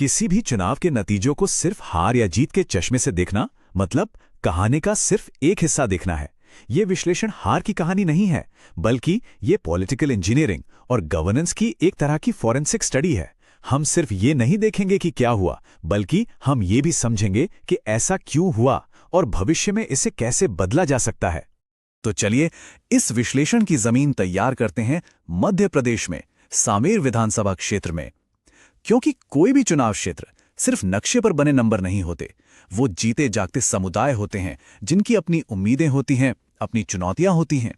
किसी भी चुनाव के नतीजों को सिर्फ हार या जीत के चश्मे से देखना मतलब कहानी का सिर्फ एक हिस्सा देखना है। ये विश्लेषण हार की कहानी नहीं है, बल्कि ये पॉलिटिकल इंजीनियरिंग और गवर्नेंस की एक तरह की फॉरेंसिक स्टडी है। हम सिर्फ ये नहीं देखेंगे कि क्या हुआ, बल्कि हम ये भी समझेंगे कि ऐसा क्यों हुआ और भविष्य में इसे कैसे बदला जा सकता है। तो चलिए इस विश्लेषण की जमीन तैयार करते हैं मध्य प्रदेश में सांवेर विधानसभा क्षेत्र में। क्योंकि कोई भी चुनाव क्षेत्र सिर्फ नक्शे पर बने नंबर नहीं होते, वो जीते जागते समुदाय होते हैं जिनकी अपनी उम्मीदें होती हैं, अपनी चुनौतियां होती हैं।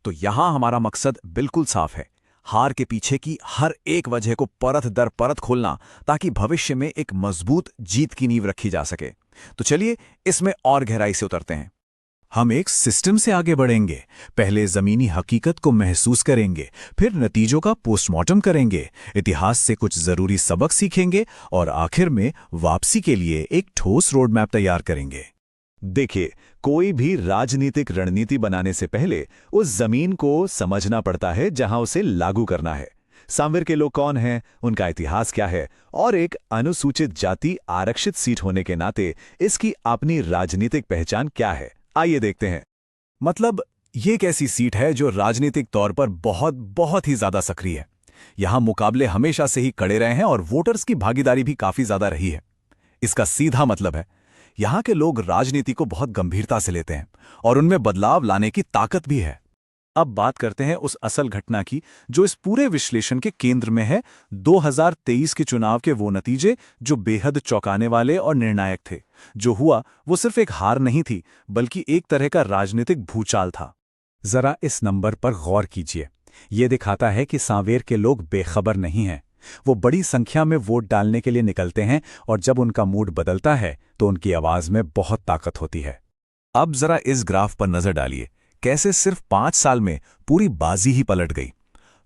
तो यहां हमारा मकसद बिल्कुल साफ है, हार के पीछे की हर एक वजह को परत दर परत खोलना, ताकि भविष्य में एक मजबूत जीत की नींव रखी जा सके। तो चलिए इसमें और गहराई से उतरते हैं। हम एक सिस्टम से आगे बढ़ेंगे। पहले जमीनी हकीकत को महसूस करेंगे, फिर नतीजों का पोस्टमार्टम करेंगे, इतिहास से कुछ जरूरी सबक सीखेंगे और आखिर में वापसी के लिए एक ठोस रोड मैप तैयार करेंगे। देखिए, कोई भी राजनीतिक रणनीति बनाने से पहले उस जमीन को समझना पड़ता है जहां उसे लागू करना है। सांवेर के लोग कौन हैं, उनका इतिहास क्या है और एक अनुसूचित जाति आरक्षित सीट होने के नाते इसकी अपनी राजनीतिक पहचान क्या है, आइए देखते हैं। मतलब ये एक ऐसी सीट है जो राजनीतिक तौर पर बहुत ही ज्यादा सक्रिय है। यहां मुकाबले हमेशा से ही कड़े रहे हैं और वोटर्स की भागीदारी भी काफी ज्यादा रही है। इसका सीधा मतलब है यहां के लोग राजनीति को बहुत गंभीरता से लेते हैं और उनमें बदलाव लाने की ताकत भी है। अब बात करते हैं उस असल घटना की जो इस पूरे विश्लेषण के केंद्र में है, 2023 के चुनाव के वो नतीजे जो बेहद चौंकाने वाले और निर्णायक थे। जो हुआ वो सिर्फ एक हार नहीं थी, बल्कि एक तरह का राजनीतिक भूचाल था। जरा इस नंबर पर गौर कीजिए। ये दिखाता है कि सांवेर के लोग बेखबर नहीं हैं। वो बड़ी संख्या में वोट डालने के लिए निकलते हैं और जब उनका मूड बदलता है तो उनकी आवाज में बहुत ताकत होती है। अब जरा इस ग्राफ पर नजर डालिए, कैसे सिर्फ 5 साल में पूरी बाजी ही पलट गई।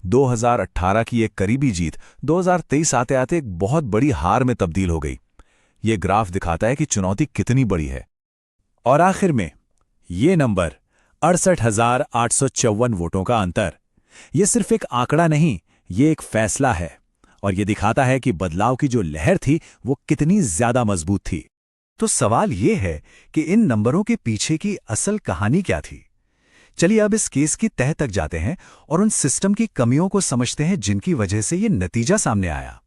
2018 की एक करीबी जीत 2023 आते आते एक बहुत बड़ी हार में तब्दील हो गई। ये ग्राफ दिखाता है कि चुनौती कितनी बड़ी है। और आखिर में ये नंबर 68,854 वोटों का अंतर, ये सिर्फ एक आंकड़ा नहीं, ये एक फैसला है। और ये दिखाता है कि बदलाव की जो लहर थी वो कितनी ज्यादा मजबूत थी। तो सवाल ये है कि इन नंबरों के पीछे की असल कहानी क्या थी। चलिए अब इस केस की तह तक जाते हैं और उन सिस्टम की कमियों को समझते हैं जिनकी वजह से ये नतीजा सामने आया।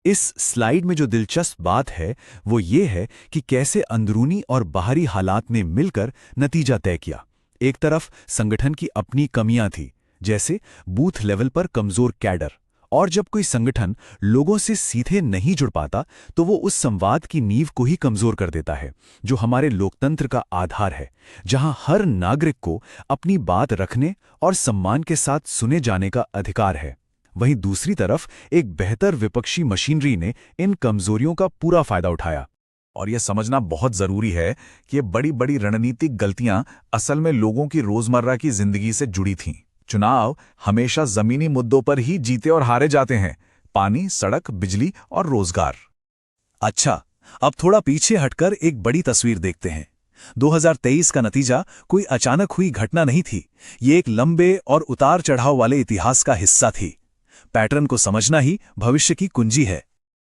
इस स्लाइड में जो दिलचस्प बात है वो ये है कि कैसे अंदरूनी और बाहरी हालात ने मिलकर नतीजा तय किया। एक तरफ संगठन की अपनी कमियां थी, जैसे बूथ लेवल पर कमजोर कैडर, और जब कोई संगठन लोगों से सीधे नहीं जुड़ पाता तो वो उस संवाद की नींव को ही कमजोर कर देता है जो हमारे लोकतंत्र का आधार है, जहां हर नागरिक को अपनी बात रखने और सम्मान के साथ सुने जाने का अधिकार है। वहीं दूसरी तरफ एक बेहतर विपक्षी मशीनरी ने इन कमजोरियों का पूरा फायदा उठाया। और यह समझना बहुत जरूरी है कि ये बड़ी बड़ी रणनीतिक गलतियां असल में लोगों की रोजमर्रा की जिंदगी से जुड़ी थीं। चुनाव हमेशा जमीनी मुद्दों पर ही जीते और हारे जाते हैं, पानी, सड़क, बिजली और रोजगार। अच्छा, अब थोड़ा पीछे हटकर एक बड़ी तस्वीर देखते हैं। 2023 का नतीजा कोई अचानक हुई घटना नहीं थी, ये एक लंबे और उतार चढ़ाव वाले इतिहास का हिस्सा थी। पैटर्न को समझना ही भविष्य की कुंजी है।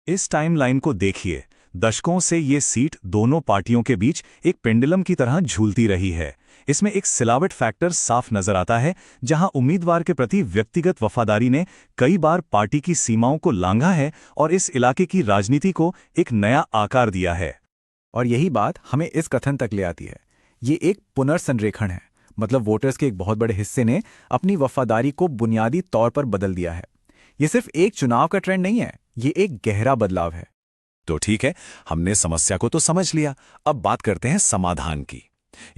इस टाइमलाइन को देखिए, दशकों से ये सीट दोनों पार्टियों के बीच एक पेंडुलम की तरह झूलती रही है। इसमें एक सिलावट फैक्टर साफ नजर आता है, जहां उम्मीदवार के प्रति व्यक्तिगत वफादारी ने कई बार पार्टी की सीमाओं को लांघा है और इस इलाके की राजनीति को एक नया आकार दिया है। और यही बात हमें इस कथन तक ले आती है, ये एक पुनर्संरेखण है। मतलब वोटर्स के एक बहुत बड़े हिस्से ने अपनी वफादारी को बुनियादी तौर पर बदल दिया है। ये सिर्फ एक चुनाव का ट्रेंड नहीं है, ये एक गहरा बदलाव है। तो ठीक है, हमने समस्या को तो समझ लिया, अब बात करते हैं समाधान की।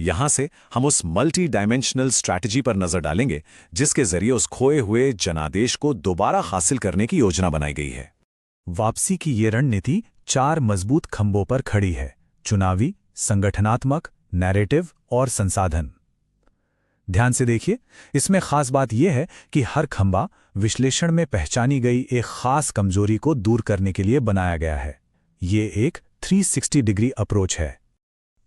यहां से हम उस मल्टी डायमेंशनल स्ट्रैटेजी पर नजर डालेंगे जिसके जरिए उस खोए हुए जनादेश को दोबारा हासिल करने की योजना बनाई गई है। वापसी की ये रणनीति 4 मजबूत खंभों पर खड़ी है: चुनावी, संगठनात्मक, नैरेटिव और संसाधन। ध्यान से देखिए, इसमें खास बात यह है कि हर खंभा विश्लेषण में पहचानी गई एक खास कमजोरी को दूर करने के लिए बनाया गया है। ये एक 360 डिग्री अप्रोच है।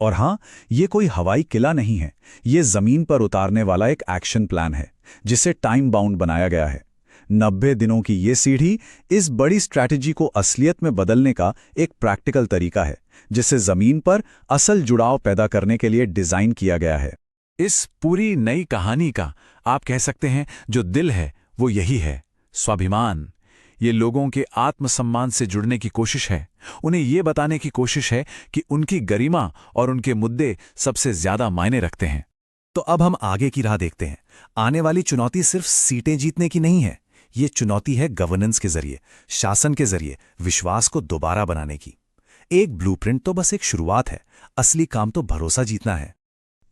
और हां, ये कोई हवाई किला नहीं है, ये जमीन पर उतारने वाला एक एक्शन प्लान है जिसे टाइम बाउंड बनाया गया है। 90 दिनों की ये सीढ़ी इस बड़ी स्ट्रैटेजी को असलियत में बदलने का एक प्रैक्टिकल तरीका है, जिसे जमीन पर असल जुड़ाव पैदा करने के लिए डिजाइन किया गया है। इस पूरी नई कहानी का आप कह सकते हैं जो दिल है वो यही है, स्वाभिमान। ये लोगों के आत्मसम्मान से जुड़ने की कोशिश है, उन्हें ये बताने की कोशिश है कि उनकी गरिमा और उनके मुद्दे सबसे ज्यादा मायने रखते हैं। तो अब हम आगे की राह देखते हैं। आने वाली चुनौती सिर्फ सीटें जीतने की नहीं है, ये चुनौती है गवर्नेंस के जरिए, शासन के जरिए विश्वास को दोबारा बनाने की। एक ब्लूप्रिंट तो बस एक शुरुआत है, असली काम तो भरोसा जीतना है।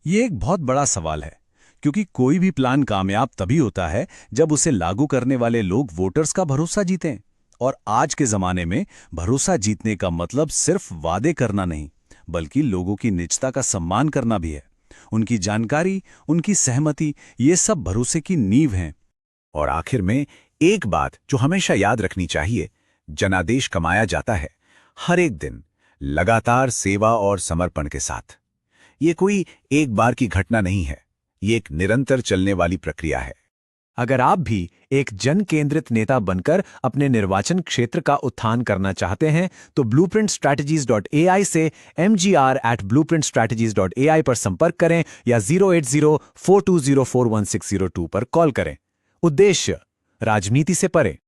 ये एक बहुत बड़ा सवाल है, क्योंकि कोई भी प्लान कामयाब तभी होता है जब उसे लागू करने वाले लोग वोटर्स का भरोसा जीतें। और आज के जमाने में भरोसा जीतने का मतलब सिर्फ वादे करना नहीं, बल्कि लोगों की निजता का सम्मान करना भी है। उनकी जानकारी, उनकी सहमति, ये सब भरोसे की नींव हैं। और आखिर में एक बात जो हमेशा याद रखनी चाहिए, जनादेश कमाया जाता है हर एक दिन, लगातार सेवा और समर्पण के साथ। ये कोई एक बार की घटना नहीं है, ये एक निरंतर चलने वाली प्रक्रिया है। अगर आप भी एक जन केंद्रित नेता बनकर अपने निर्वाचन क्षेत्र का उत्थान करना चाहते हैं, तो blueprintstrategies.ai से mgr@blueprintstrategies.ai पर संपर्क करें या 08042041602 पर कॉल करें। उद्देश्य, राजनीति से परे।